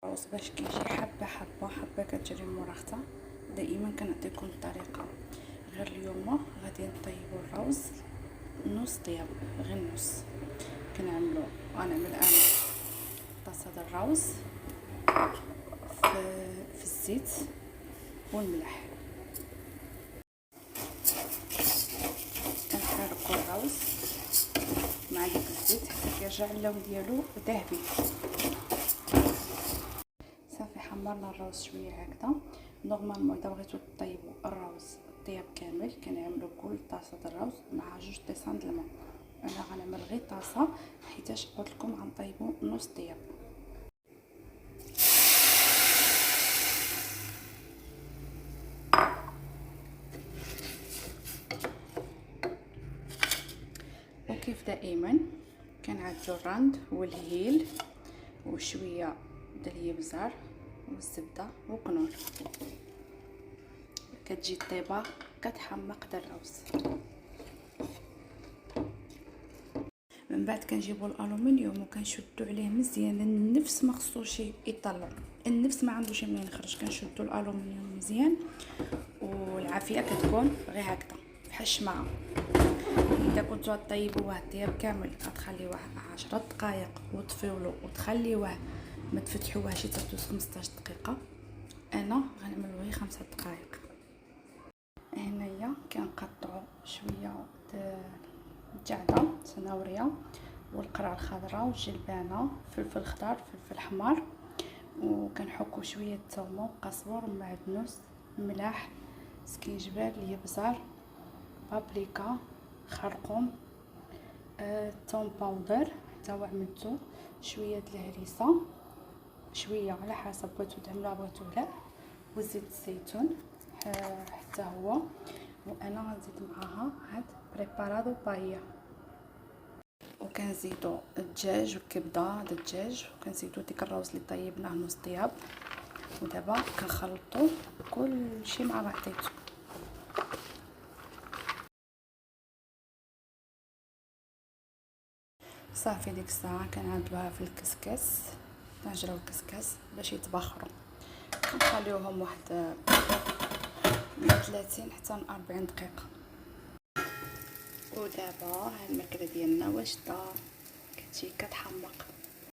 الرز باش كيجي حبه حبه حبه كتجري مورا اختها. دائما كنعطيكم الطريقه، غير اليوم غادي نطيبوا الرز نص طياب، غير نص. غنعمل انا طاسه د الرز في الزيت والملح. كنحرقوا الرز مع ديك الزيت حتى كيرجع اللون ديالو ذهبي. صافي حمرنا الرز شويه هكذا. نورمالمون اذا بغيتو طيبوا الرز طياب كامل كنعملوا كل طاسه د الرز مع 2 طيسان د الماء. انا غنعمل غير طاسه حيتاش قلت لكم غنطيبوا نص طياب. وكيف دائما كنعدلوا الرند والهيل وشويه ديال الابزار والزبده وقنور. كتجي الطيبه كتحمق د الرز. من بعد كنجيبوا الالومنيوم وكنشدوا عليه مزيان. النفس ما خصوش يطلع، النفس ما عندوش منين يخرج. كنشدوا الالومنيوم مزيان والعافيه كتكون غير هكذا بحال الشمعه. اذا كنتو طيبوه الطياب كامل غتخليوه 10 دقائق وتطفيولو وتخليوه ما تفتحوه شي 15 دقيقه. انا غنعملو غير 5 دقائق. هنايا كنقطعوا شويه الجعده سناوريه والقرعه الخضراء والجلبانه، فلفل خضر فلفل حمار، وكنحكوا شويه ثوم وقزبر ومعدنوس ملاح سكينجبال الابزار بابريكا خرقوم ثوم باودر حتى هو عملتو شويه د الهريسه شويه على حسب بغيتو تعملوها بغيتو لا، وزيت الزيتون حتى هو. وانا غنزيد معاها هاد بريبارادو بايا، وكنزيدو الدجاج والكبده د الدجاج، وكنزيدو ديك الرز اللي طيبناه نص طياب. ودابا كنخلطو كلشي مع بعضياتو. صافي ديك الساعه كنعدلوها في الكسكس، كنجرو الكسكس باش يتبخروا. كنخليوهم واحد من 30 حتى 40 دقيقه. ودابا ها الماكله ديالنا واش دار كتجي كتحمق.